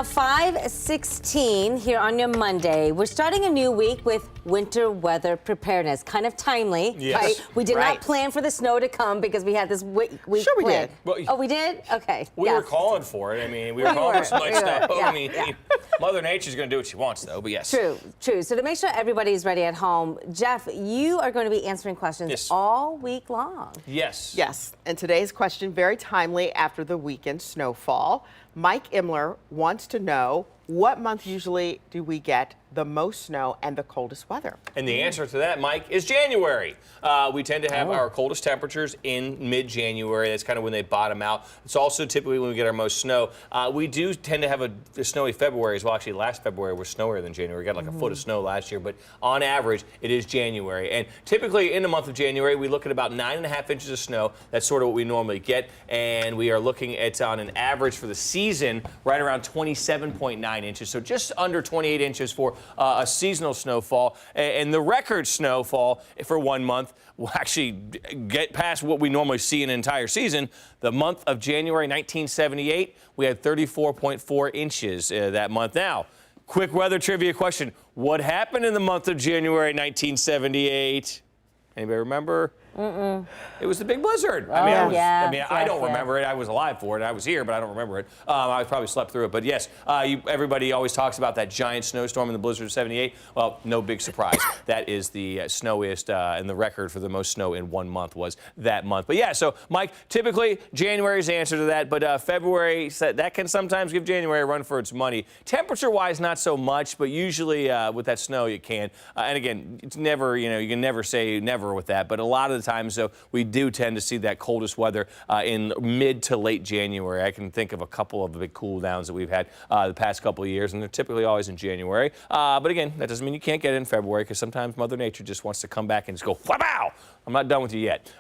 5:16 here on your Monday. We're starting a new week with winter weather preparedness. Kind of timely, yes. Right? We did not plan for the snow to come because we had this week Sure we planned. did. Well, oh, we did? Okay. We were calling for it. I mean, we were calling for some light stuff. I mean, Mother Nature's going to do what she wants, though, but yes. True, true. So to make sure everybody's ready at home, Jeff, you are going to be answering questions all week long. Yes. Yes, and today's question, very timely after the weekend snowfall. Mike Imler wants to know, what month usually do we get the most snow and the coldest weather? And the answer to that, Mike, is January. We tend to have our coldest temperatures in mid-January. That's kind of when they bottom out. It's also typically when we get our most snow. We do tend to have a snowy February as well. Actually, last February was snowier than January. We got like a foot of snow last year, but on average, it is January. And typically in the month of January, we look at about 9.5 inches of snow. That's sort of what we normally get. And we are looking at, on an average for the season, right around 27.9 inches. So just under 28 inches for a seasonal snowfall. And the record snowfall for 1 month will actually get past what we normally see in an entire season. The month of January 1978, we had 34.4 inches that month. Now, quick weather trivia question. What happened in the month of January 1978? Anybody remember? It was the big blizzard. I mean, I don't remember it. I was alive for it. I was here, but I don't remember it. I probably slept through it. But yes, everybody always talks about that giant snowstorm in the blizzard of '78. Well, no big surprise. That is the snowiest, and the record for the most snow in 1 month was that month. But yeah, so Mike, typically January's the answer to that, but February, that can sometimes give January a run for its money. Temperature-wise, not so much, but usually with that snow, you can. And again, it's never, you can never say never with that, but a lot of the time, so we do tend to see that coldest weather in mid to late January. I can think of a couple of the big cool downs that we've had the past couple of years, and they're typically always in January. But again, that doesn't mean you can't get it in February, because sometimes Mother Nature just wants to come back and just go, wow, I'm not done with you yet.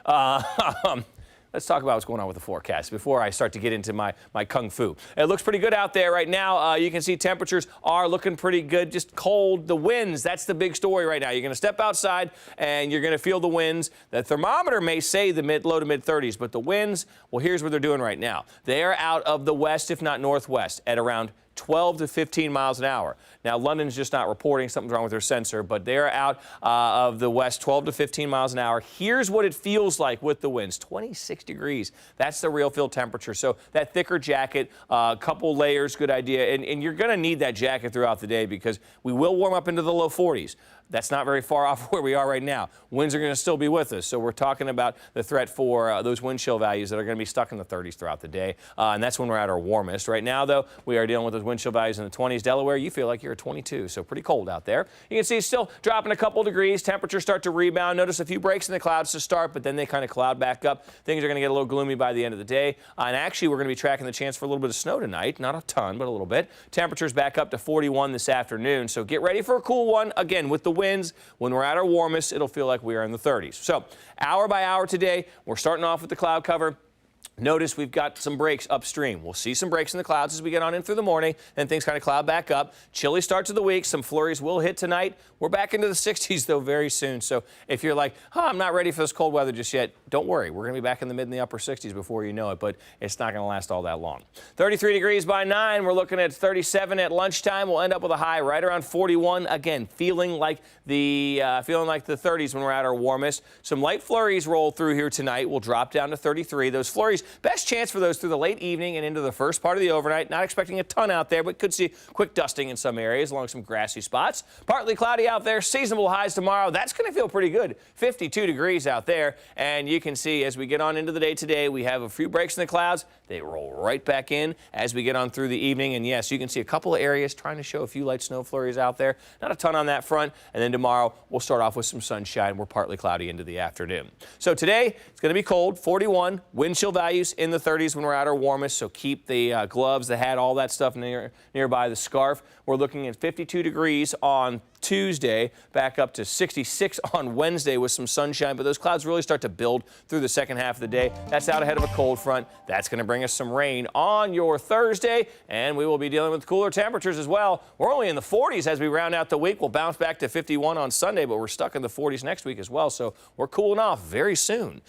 Let's talk about what's going on with the forecast before I start to get into my kung fu. It looks pretty good out there right now. You can see temperatures are looking pretty good, just cold. The winds, that's the big story right now. You're going to step outside and you're going to feel the winds. The thermometer may say the low to mid 30s, but the winds, well, here's what they're doing right now. They are out of the west, if not northwest, at around 12 to 15 miles an hour. Now, London's just not reporting. Something's wrong with their sensor, but they're out of the west 12 to 15 miles an hour. Here's what it feels like with the winds, 26 degrees. That's the real field temperature. So that thicker jacket, a couple layers, good idea. And you're going to need that jacket throughout the day because we will warm up into the low 40s. That's not very far off where we are right now. Winds are going to still be with us, so we're talking about the threat for those wind chill values that are going to be stuck in the 30s throughout the day, and that's when we're at our warmest. Right now, though, we are dealing with those wind chill values in the 20s. Delaware, you feel like you're at 22, so pretty cold out there. You can see it's still dropping a couple degrees. Temperatures start to rebound. Notice a few breaks in the clouds to start, but then they kind of cloud back up. Things are going to get a little gloomy by the end of the day, and actually, we're going to be tracking the chance for a little bit of snow tonight. Not a ton, but a little bit. Temperatures back up to 41 this afternoon, so get ready for a cool one. Again, with the winds, when we're at our warmest, it'll feel like we are in the 30s. So hour by hour today, we're starting off with the cloud cover. Notice we've got some breaks upstream. We'll see some breaks in the clouds as we get on in through the morning, then things kind of cloud back up. Chilly start to the week. Some flurries will hit tonight. We're back into the 60s, though, very soon. So if you're like, I'm not ready for this cold weather just yet, don't worry. We're going to be back in the mid and the upper 60s before you know it, but it's not going to last all that long. 33 degrees by 9. We're looking at 37 at lunchtime. We'll end up with a high right around 41. Again, feeling like the 30s when we're at our warmest. Some light flurries roll through here tonight. We'll drop down to 33. Those flurries, best chance for those through the late evening and into the first part of the overnight. Not expecting a ton out there, but could see quick dusting in some areas along some grassy spots. Partly cloudy out there. Seasonable highs tomorrow. That's going to feel pretty good. 52 degrees out there. And you can see as we get on into the day today, we have a few breaks in the clouds. They roll right back in as we get on through the evening. And yes, you can see a couple of areas trying to show a few light snow flurries out there. Not a ton on that front. And then tomorrow, we'll start off with some sunshine. We're partly cloudy into the afternoon. So today, it's going to be cold. 41. Wind chill values in the 30s when we're at our warmest. So keep the gloves, the hat, all that stuff nearby, the scarf. We're looking at 52 degrees on Tuesday, back up to 66 on Wednesday with some sunshine, but those clouds really start to build through the second half of the day. That's out ahead of a cold front. That's going to bring us some rain on your Thursday, and we will be dealing with cooler temperatures as well. We're only in the 40s as we round out the week. We'll bounce back to 51 on Sunday, but we're stuck in the 40s next week as well, so we're cooling off very soon.